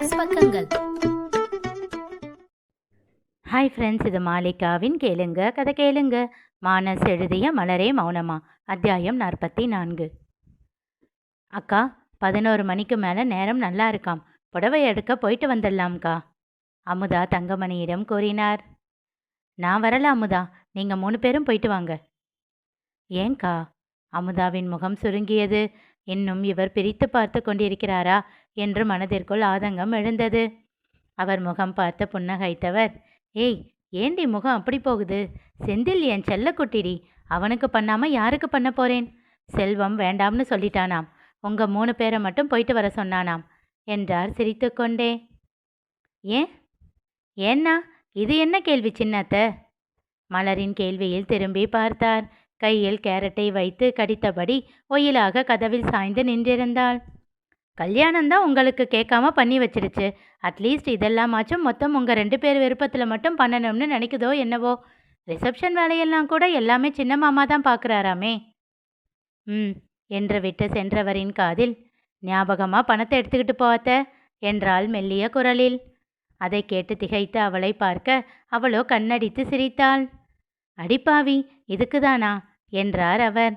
மானஸ் பக்கங்கள். Hi friends, இது மாலிகாவின் கேளுங்க கதை கேளுங்க. மானஸ் எழுதிய மலரே மௌனமா, அத்தியாயம் 44. அக்கா, 11 மணிக்கு மேலே நேரம் நல்லா இருக்காம். புடவை எடுக்க போயிட்டு வந்துடலாம்க்கா, அமுதா தங்கமணியிடம் கூறினார். நான் வரல அமுதா, நீங்கள் 3 பேரும் போயிட்டு வாங்க. ஏங்கா? அமுதாவின் முகம் சுருங்கியது. இன்னும் இவர் பிரித்து பார்த்து கொண்டிருக்கிறாரா என்று மனதிற்குள் ஆதங்கம் எழுந்தது. அவர் முகம் பார்த்து புன்னகைத்தவர், ஏய், ஏண்டி முகம் அப்படி போகுது? செந்தில் என் செல்லக்குட்டிடி, அவனுக்கு பண்ணாமல் யாருக்கு பண்ண போறேன்? செல்வம் வேண்டாம்னு சொல்லிட்டானாம், உங்கள் 3 பேரை மட்டும் போயிட்டு வர சொன்னானாம் என்றார் சிரித்து கொண்டே. ஏன்னா இது என்ன கேள்வி சின்னத்த? மலரின் கேள்வியில் திரும்பி பார்த்தார். கையில் கேரட்டை வைத்து கடித்தபடி ஒயிலாக கதவில் சாய்ந்து நின்றிருந்தாள். கல்யாணம்தான் உங்களுக்கு கேட்காம பண்ணி வச்சிருச்சு. அட்லீஸ்ட் இதெல்லாமாச்சும் மொத்தம் உங்கள் 2 பேர் விருப்பத்தில் மட்டும் பண்ணணும்னு நினைக்குதோ என்னவோ. ரிசப்ஷன் வேலையெல்லாம் கூட எல்லாமே சின்ன மாமா தான் பார்க்குறாராமே. என்று விட்டு சென்றவரின் காதில், ஞாபகமாக பணத்தை எடுத்துக்கிட்டு போவாத்த என்றாள் மெல்லிய குரலில். அதை கேட்டு திகைத்து அவளை பார்க்க அவளோ கண்ணடித்து சிரித்தாள். அடிப்பாவி, இதுக்குதானா என்றார் அவர்.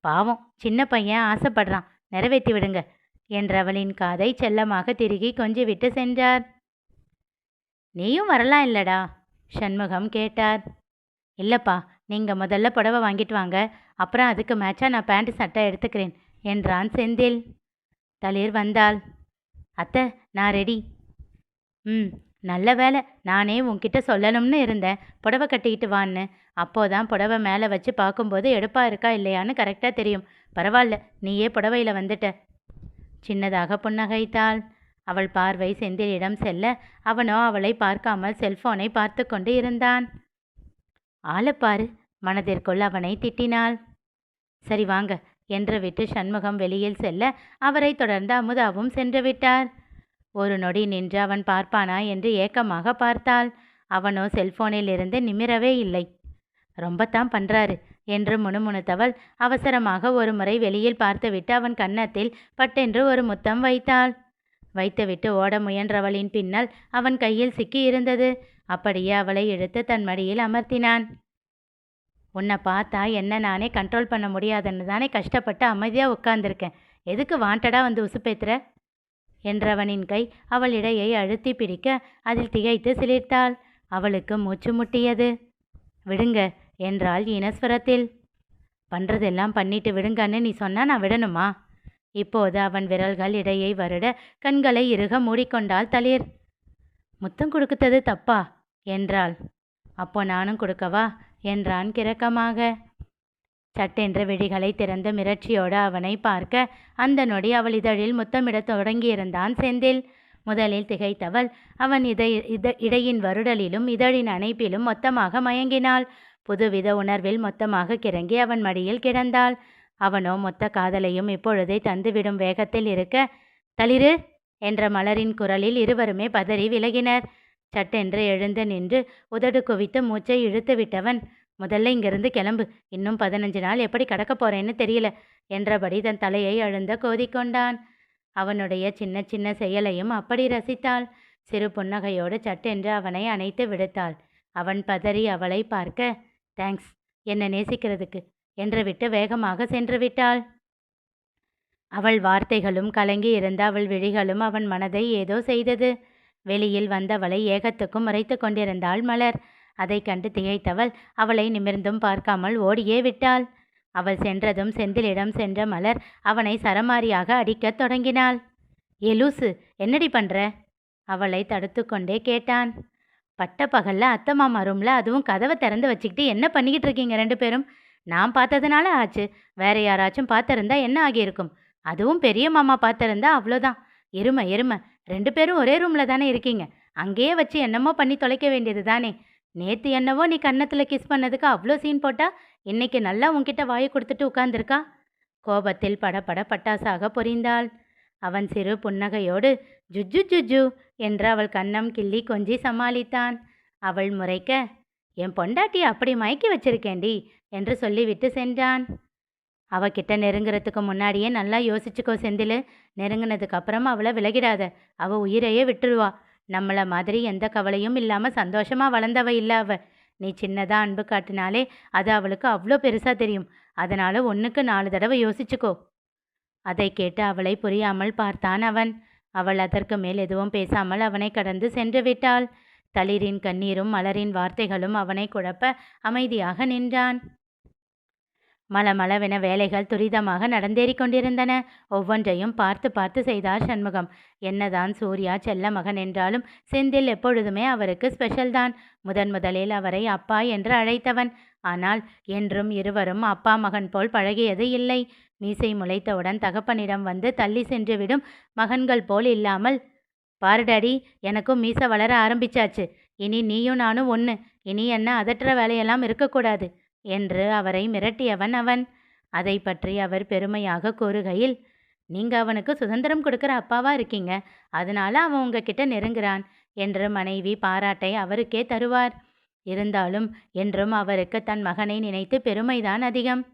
பாவம், சின்ன பையன் ஆசைப்படுறான், நிறைவேற்றி விடுங்க என்றவளின் காதை செல்லமாக திருகி கொஞ்சி விட்டு சென்றார். நீயும் வரலாம் இல்லடா? சண்முகம் கேட்டார். இல்லைப்பா, நீங்கள் முதல்ல புடவை வாங்கிட்டு வாங்க, அப்புறம் அதுக்கு மேட்சாக நான் பேண்ட் சட்டை எடுத்துக்கிறேன் என்றான் செந்தில். தளிர் வந்தாள். அத்தை, நான் ரெடி. நல்ல வேலை, நானே உன்கிட்ட சொல்லணும்னு இருந்தேன், புடவை கட்டிக்கிட்டு வான்னு. அப்போதான் புடவை மேலே வச்சு பார்க்கும்போது எடுப்பாக இருக்கா இல்லையான்னு கரெக்டாக தெரியும். பரவாயில்ல, நீயே புடவையில் வந்துட்ட. சின்னதாக புன்னகைத்தாள். அவள் பார்வை செந்திலிடம் செல்ல அவனோ அவளை பார்க்காமல் செல்போனை பார்த்து கொண்டு இருந்தான். ஆளப்பாரு, மனதிற்குள் அவனை திட்டினாள். சரி வாங்க என்று விட்டு சண்முகம் வெளியில் செல்ல அவரை தொடர்ந்து அமுதாவும் சென்று விட்டார். ஒரு நொடி நின்று அவன் பார்ப்பானா என்று ஏக்கமாக பார்த்தாள். அவனோ செல்போனில் இருந்து நிமிரவே இல்லை. ரொம்பத்தான் பண்றாரு என்று முணுமுணுத்தவள் அவசரமாக ஒரு முறை வெளியில் பார்த்துவிட்டு அவன் கன்னத்தில் பட்டென்று ஒரு முத்தம் வைத்தாள். வைத்துவிட்டு ஓட முயன்றவளின் பின்னல் அவன் கையில் சிக்கி இருந்தது. அப்படியே அவளை இழுத்து தன் மடியில் அமர்த்தினான். உன்னை பார்த்தா என்ன நானே கண்ட்ரோல் பண்ண முடியாதுன்னு தானே கஷ்டப்பட்டு அமைதியாக உட்கார்ந்துருக்கேன். எதுக்கு வாண்டடா வந்து உசுப்பேத்துற என்றவனின் கை அவள் இடையை அழுத்தி பிடிக்க அதில் திகைத்து சிலிர்த்தாள். அவளுக்கு மூச்சு முட்டியது. விடுங்க என்றாள் ஈனஸ்வரத்தில். பண்ணுறதெல்லாம் பண்ணிட்டு விடுங்கன்னு நீ சொன்னா நான் விடணுமா? இப்போது அவன் விரல்கள் இடையை வருட கண்களை இறுக மூடிக்கொண்டாள் தளிர். முத்தம் கொடுத்தது தப்பா என்றாள். அப்போ நானும் கொடுக்கவா என்றான் கிறக்கமாக. சட்டென்ற விழிகளை திறந்த மிரட்சியோடு அவனை பார்க்க அந்த நொடி அவள் இதழில் முத்தமிடத் தொடங்கியிருந்தான் செந்தில். முதலில் திகைத்தவள் அவன் இடையின் வருடலிலும் இதழின் அணைப்பிலும் மொத்தமாக மயங்கினாள். புதுவித உணர்வில் மொத்தமாக கிறங்கி அவன் மடியில் கிடந்தாள். அவனோ மொத்த காதலையும் இப்பொழுதே தந்துவிடும் வேகத்தில் இருக்க, தளிரு என்ற மலரின் குரலில் இருவருமே பதறி விலகினர். சட்டென்று எழுந்து நின்று உதடு குவித்து மூச்சை இழுத்து விட்டவன், முதல்ல இங்கிருந்து கிளம்பு, இன்னும் 15 நாள் எப்படி கடக்க போறேன்னு தெரியல என்றபடி தன் தலையை அழுந்த கோதிக்கொண்டான். அவனுடைய சின்ன சின்ன செயலையும் அப்படி ரசித்தாள். சிறு புன்னகையோடு சட்டென்று அவனை அணைத்து விடுத்தாள். அவன் பதறி அவளை பார்க்க, தேங்க்ஸ் என்னை நேசிக்கிறதுக்கு என்று விட்டு வேகமாக சென்று விட்டாள். அவள் வார்த்தைகளும் கலங்கி இருந்த அவள் விழிகளும் அவன் மனதை ஏதோ செய்தது. வெளியில் வந்தவளை ஏகத்துக்கும் முறைத்து கொண்டிருந்தாள் மலர். அதை கண்டு திகைத்தவள் அவளை நிமிர்ந்தும் பார்க்காமல் ஓடியே விட்டாள். அவள் சென்றதும் செந்திலிடம் சென்ற மலர் அவனை சரமாரியாக அடிக்கத் தொடங்கினாள். ஏ லூசு, என்னடி பண்ற? அவளை தடுத்து கொண்டே கேட்டான். பட்ட பகல்ல அத்தை மாமா ரூம்ல அதுவும் கதவை திறந்து வச்சுக்கிட்டு என்ன பண்ணிக்கிட்டு இருக்கீங்க 2 பேரும்? நான் பார்த்ததுனால ஆச்சு, வேற யாராச்சும் பார்த்திருந்தா என்ன ஆகியிருக்கும்? அதுவும் பெரிய மாமா பார்த்திருந்தா அவ்வளோதான். எருமை 2 பேரும் ஒரே ரூம்ல தானே இருக்கீங்க, அங்கேயே வச்சு என்னமோ பண்ணி தொலைக்க வேண்டியது தானே. நேற்று என்னவோ நீ கன்னத்தில் கிஸ் பண்ணதுக்கு அவ்வளோ சீன் போட்டா, இன்னைக்கு நல்லா உன்கிட்ட வாயை கொடுத்துட்டு உட்கார்ந்துருக்கா. கோபத்தில் படபட பட்டாசாக பொரிந்தாள். அவன் சிறு புன்னகையோடு ஜுஜு ஜுஜு என்று அவள் கன்னம் கிள்ளி கொஞ்சி சமாளித்தான். அவள் முறைக்க, என் பொண்டாட்டியை அப்படி மயக்கி வச்சிருக்கேண்டி என்று சொல்லிவிட்டு சென்றான். அவகிட்ட நெருங்குறதுக்கு முன்னாடியே நல்லா யோசிச்சுக்கோ செந்தில். நெருங்கினதுக்கு அப்புறம் அவளை விலகிடாத. அவள் உயிரையே விட்டுருவா. நம்மளை மாதிரி எந்த கவலையும் இல்லாமல் சந்தோஷமாக வளர்ந்தவ இல்லை அவ. நீ சின்னதாக அன்பு காட்டினாலே அது அவளுக்கு அவ்வளோ பெருசாக தெரியும். அதனால் 1க்கு 4 தடவை யோசிச்சுக்கோ. அதை கேட்டு அவளை புரியாமல் பார்த்தான் அவன். அவள் அதற்கு மேல் எதுவும் பேசாமல் அவனை கடந்து சென்று விட்டாள். தளிரின் கண்ணீரும் மலரின் வார்த்தைகளும் அவனை குழப்ப அமைதியாக நின்றான். மளமளவென வேலைகள் துரிதமாக நடந்தேறி கொண்டிருந்தன. ஒவ்வொன்றையும் பார்த்து பார்த்து செய்தார் சண்முகம். என்னதான் சூர்யா செல்ல மகன் என்றாலும் செந்தில் எப்பொழுதுமே அவருக்கு ஸ்பெஷல் தான். முதலில் அவரை அப்பா என்று அழைத்தவன். ஆனால் என்றும் இருவரும் அப்பா மகன் போல் பழகியது இல்லை. மீசை முளைத்தவுடன் தகப்பனிடம் வந்து தள்ளி சென்றுவிடும் மகன்கள் போல் இல்லாமல், பாரு டாடி, எனக்கும் மீசை வளர ஆரம்பிச்சாச்சு. இனி நீயும் நானும் ஒன்று. இனி என்ன அதற்ற வேலையெல்லாம் இருக்கக்கூடாது என்று அவரை மிரட்டியவன் அவன். அதை பற்றி அவர் பெருமையாக கூறுகையில், நீங்கள் அவனுக்கு சுதந்திரம் கொடுக்குற அப்பாவா இருக்கீங்க, அதனால அவன் உங்ககிட்ட நெருங்குறான் என்று மனைவி பாராட்டை அவருக்கே தருவார். இருந்தாலும் என்றும் அவருக்கு தன் மகனை நினைத்து பெருமைதான் அதிகம்.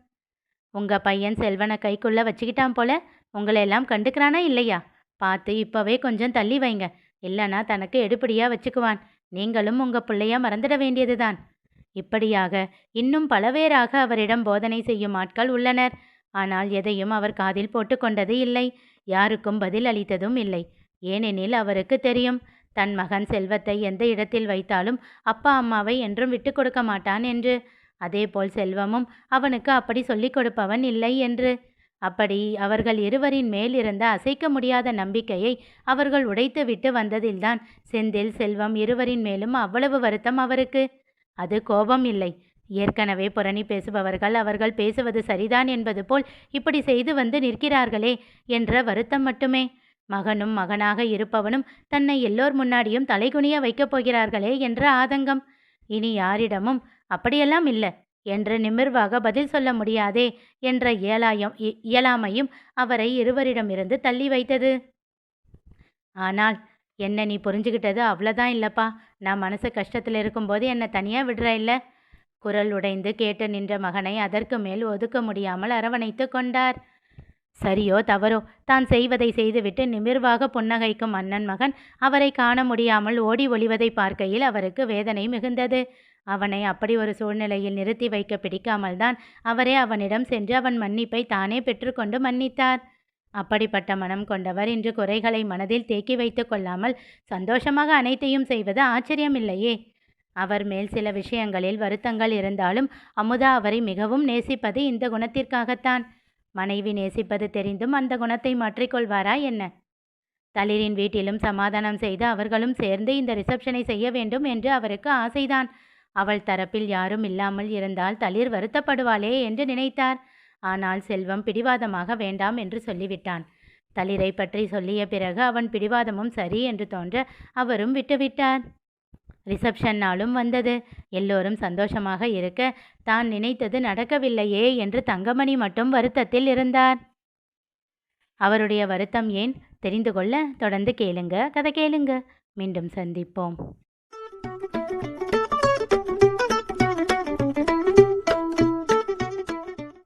உங்க பையன் செல்வனை கைக்குள்ள வச்சுக்கிட்டான் போல. உங்களையெல்லாம் கண்டுக்கிறானா இல்லையா? பார்த்து இப்போவே கொஞ்சம் தள்ளி வைங்க. இல்லைனா தனக்கு எடுப்படியாக வச்சுக்குவான். நீங்களும் உங்கள் பிள்ளைய மறந்துட வேண்டியதுதான். இப்படியாக இன்னும் பலவேறாக அவரிடம் போதனை செய்யும் ஆட்கள் உள்ளனர். ஆனால் எதையும் அவர் காதில் போட்டுக்கொண்டது இல்லை. யாருக்கும் பதில் அளித்ததும் இல்லை. ஏனெனில் அவருக்கு தெரியும், தன் மகன் செல்வத்தை எந்த இடத்தில் வைத்தாலும் அப்பா அம்மாவை என்றும் விட்டு கொடுக்க மாட்டான் என்று. அதேபோல் செல்வமும் அவனுக்கு அப்படி சொல்லிக் கொடுப்பவன் இல்லை என்று. அப்படி அவர்கள் இருவரின் மேல் இருந்த அசைக்க முடியாத நம்பிக்கையை அவர்கள் உடைத்துவிட்டு வந்ததில்தான் செந்தில் செல்வம் இருவரின் மேலும் அவ்வளவு வருத்தம் அவருக்கு. அது கோபம் இல்லை. ஏற்கனவே புரணி பேசுபவர்கள் அவர்கள் பேசுவது சரிதான் என்பது போல் இப்படி செய்து வந்து நிற்கிறார்களே என்ற வருத்தம் மட்டுமே. மகனும் மகனாக இருப்பவனும் தன்னை எல்லோர் முன்னாடியும் தலைகுனிய வைக்கப் போகிறார்களே என்ற ஆதங்கம். இனி யாரிடமும் அப்படியெல்லாம் இல்லை என்று நிமிர்வாக பதில் சொல்ல முடியாதே என்ற இயலாமையும் அவரை இருவரிடமிருந்து தள்ளி வைத்தது. ஆனால் என்ன நீ புரிஞ்சுக்கிட்டது அவ்வளோதான் இல்லைப்பா. நான் மனசு கஷ்டத்தில் இருக்கும்போது என்னை தனியாக விடுற இல்லை. குரல் உடைந்து கேட்டு நின்ற மகனை அதற்கு மேல் ஒதுக்க முடியாமல் அரவணைத்து கொண்டார். சரியோ தவறோ தான் செய்வதை செய்துவிட்டு நிமிர்வாக புன்னகைக்கும் அண்ணன் மகன் அவரை காண முடியாமல் ஓடி ஒளிவதை பார்க்கையில் அவருக்கு வேதனை மிகுந்தது. அவனை அப்படி ஒரு சூழ்நிலையில் நிறுத்தி வைக்க பிடிக்காமல் தான் அவரே அவனிடம் சென்று அவன் மன்னிப்பை தானே பெற்றுக்கொண்டு மன்னித்தார். அப்படிப்பட்ட மனம் கொண்டவர் இன்று குறைகளை மனதில் தேக்கி வைத்து கொள்ளாமல் சந்தோஷமாக அனைத்தையும் செய்வது ஆச்சரியமில்லையே. அவர் மேல் சில விஷயங்களில் வருத்தங்கள் இருந்தாலும் அமுதா அவரை மிகவும் நேசிப்பது இந்த குணத்திற்காகத்தான். மனைவி நேசிப்பது தெரிந்தும் அந்த குணத்தை மாற்றிக்கொள்வாரா என்ன? தளிரின் வீட்டிலும் சமாதானம் செய்து அவர்களும் சேர்ந்து இந்த ரிசப்ஷனை செய்ய வேண்டும் என்று அவருக்கு ஆசைதான். அவள் தரப்பில் யாரும் இல்லாமல் இருந்தால் தளிர் வருத்தப்படுவாளே என்று நினைத்தார். ஆனால் செல்வம் பிடிவாதமாக வேண்டாம் என்று சொல்லிவிட்டான். தளிரை பற்றி சொல்லிய பிறகு அவன் பிடிவாதமும் சரி என்று தோன்ற அவரும் விட்டுவிட்டார். ரிசப்ஷன் நாளும் வந்தது. எல்லோரும் சந்தோஷமாக இருக்க தான் நினைத்தது நடக்கவில்லையே என்று தங்கமணி மட்டும் வருத்தத்தில் இருந்தார். அவருடைய வருத்தம் ஏன் தெரிந்து கொள்ள தொடர்ந்து கேளுங்க. கதை கேளுங்க. மீண்டும் சந்திப்போம்.